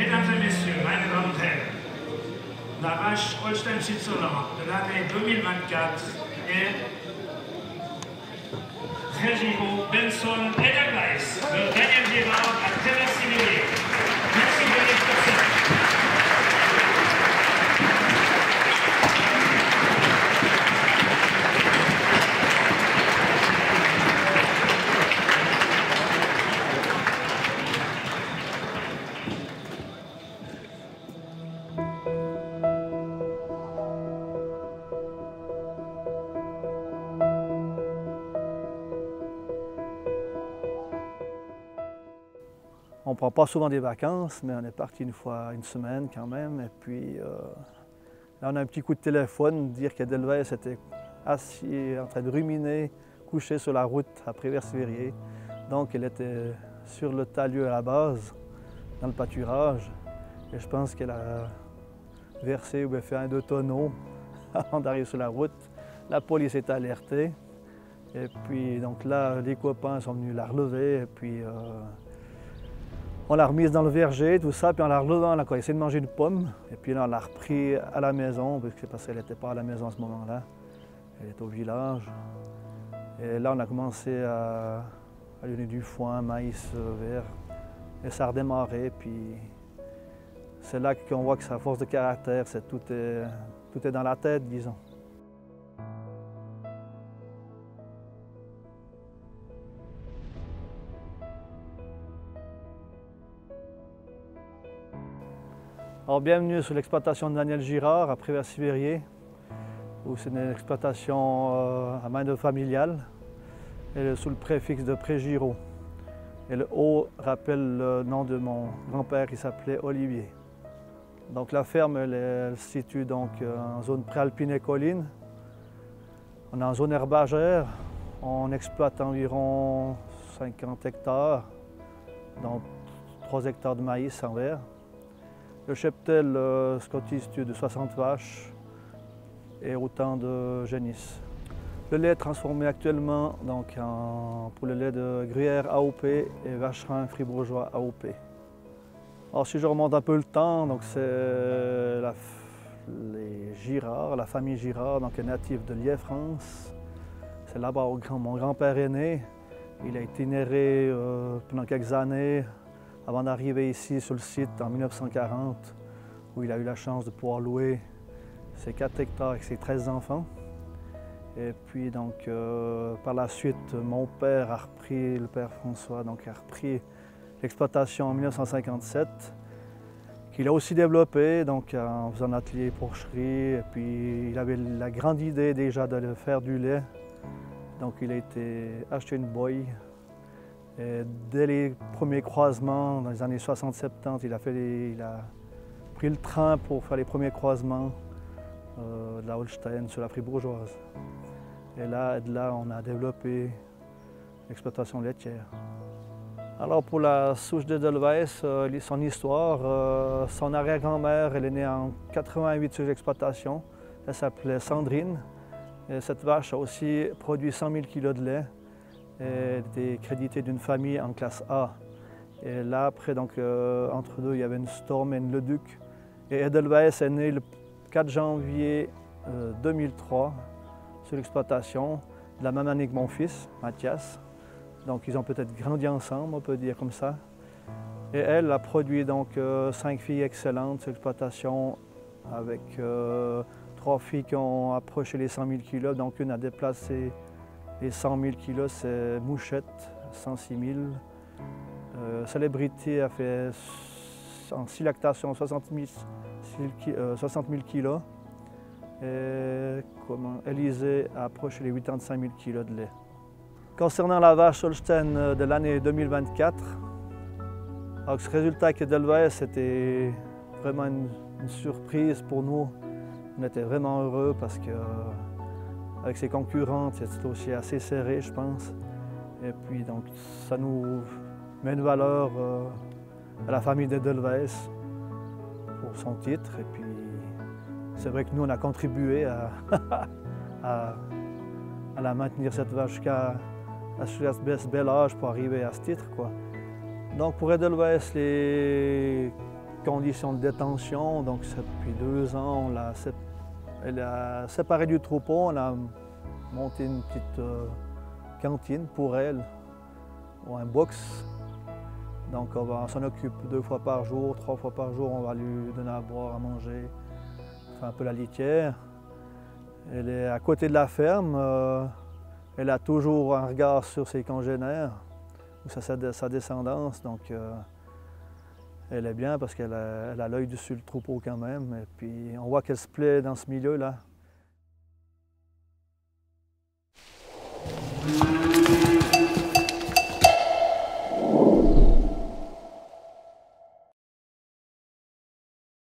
Mesdames et messieurs, meine Damen und Herren, la vache Holstein-Switzerland de l'année 2024 est Sergio Benson Edelweiss de Daniel Girard à Trévers-Sivrier. Merci de l'expression. On ne prend pas souvent des vacances, mais on est parti une fois, une semaine quand même. Et puis là, on a un petit coup de téléphone, dire qu'Edelweiss était assis, en train de ruminer, couché sur la route à Trévers-Sivrier. Donc, elle était sur le talus à la base, dans le pâturage. Et je pense qu'elle a versé ou bien fait un 2 tonneaux avant d'arriver sur la route. La police est alertée. Et puis, donc là, les copains sont venus la relever. Et puis, on l'a remise dans le verger, tout ça, puis en la relevant, elle a essayé de manger une pomme. Et puis là, on l'a repris à la maison, parce qu'elle n'était pas à la maison à ce moment-là. Elle était au village. Et là, on a commencé à lui donner du foin, maïs vert. Et ça a redémarré, puis c'est là qu'on voit que sa force de caractère, tout est dans la tête, disons. Alors, bienvenue sur l'exploitation de Daniel Girard à Trévers-Sivrier, où c'est une exploitation à main-d'œuvre familiale, et sous le préfixe de Prégiraud. Et le O rappelle le nom de mon grand-père qui s'appelait Olivier. Donc la ferme, elle se situe donc en zone préalpine et colline. On est en zone herbagère. On exploite environ 50 hectares, dont 3 hectares de maïs en vert. Le cheptel se constitue de 60 vaches et autant de génisses. Le lait est transformé actuellement donc, pour le lait de gruyère AOP et vacherin fribourgeois AOP. Alors si je remonte un peu le temps, c'est les Girard, la famille Girard, donc est native de Liège-France. C'est là-bas où mon grand-père est né. Il a itinéré pendant quelques années avant d'arriver ici sur le site en 1940, où il a eu la chance de pouvoir louer ses 4 hectares avec ses 13 enfants. Et puis donc par la suite, mon père a repris, le père François, donc a repris l'exploitation en 1957, qu'il a aussi développé donc, en faisant un atelier porcherie. Et puis il avait la grande idée déjà de faire du lait. Donc il a été acheter une boye. Et dès les premiers croisements, dans les années 60-70, il a pris le train pour faire les premiers croisements de la Holstein sur la fribourgeoise. Et là, on a développé l'exploitation laitière. Alors pour la souche d'Edelweiss, son histoire, son arrière-grand-mère, elle est née en 88 sur l'exploitation. Elle s'appelait Sandrine. Et cette vache a aussi produit 100 000 kg de lait. Elle était créditée d'une famille en classe A. Et là, après, donc, entre deux, il y avait une Storm et une Leduc. Et Edelweiss est né le 4 janvier 2003 sur l'exploitation, de la même année que mon fils, Mathias. Donc, ils ont peut-être grandi ensemble, on peut dire comme ça. Et elle a produit donc 5 filles excellentes sur l'exploitation, avec 3 filles qui ont approché les 100 000 kg. Donc, une a déplacé les 100 000 kg, c'est Mouchette, 106 000. Célébrité a fait en 6 lactations 60 000 kg. Et Élysée a approché les 85 000 kg de lait. Concernant la vache Holstein de l'année 2024, alors ce résultat avec Edelweiss, c'était vraiment une surprise pour nous. On était vraiment heureux parce que avec ses concurrentes, c'était aussi assez serré, je pense. Et puis, donc, ça nous met une valeur à la famille d'Edelweiss pour son titre. Et puis, c'est vrai que nous, on a contribué à la maintenir, cette vache, jusqu'à ce bel âge pour arriver à ce titre, quoi. Donc, pour Edelweiss, les conditions de détention. Donc depuis 2 ans, elle a séparé du troupeau, on a monté une petite cantine pour elle, ou un box. Donc on s'en occupe 2 fois par jour, 3 fois par jour, on va lui donner à boire, à manger, faire un peu la litière. Elle est à côté de la ferme, elle a toujours un regard sur ses congénères, ou sa descendance, donc elle est bien parce qu'elle a l'œil dessus le troupeau quand même. Et puis on voit qu'elle se plaît dans ce milieu-là.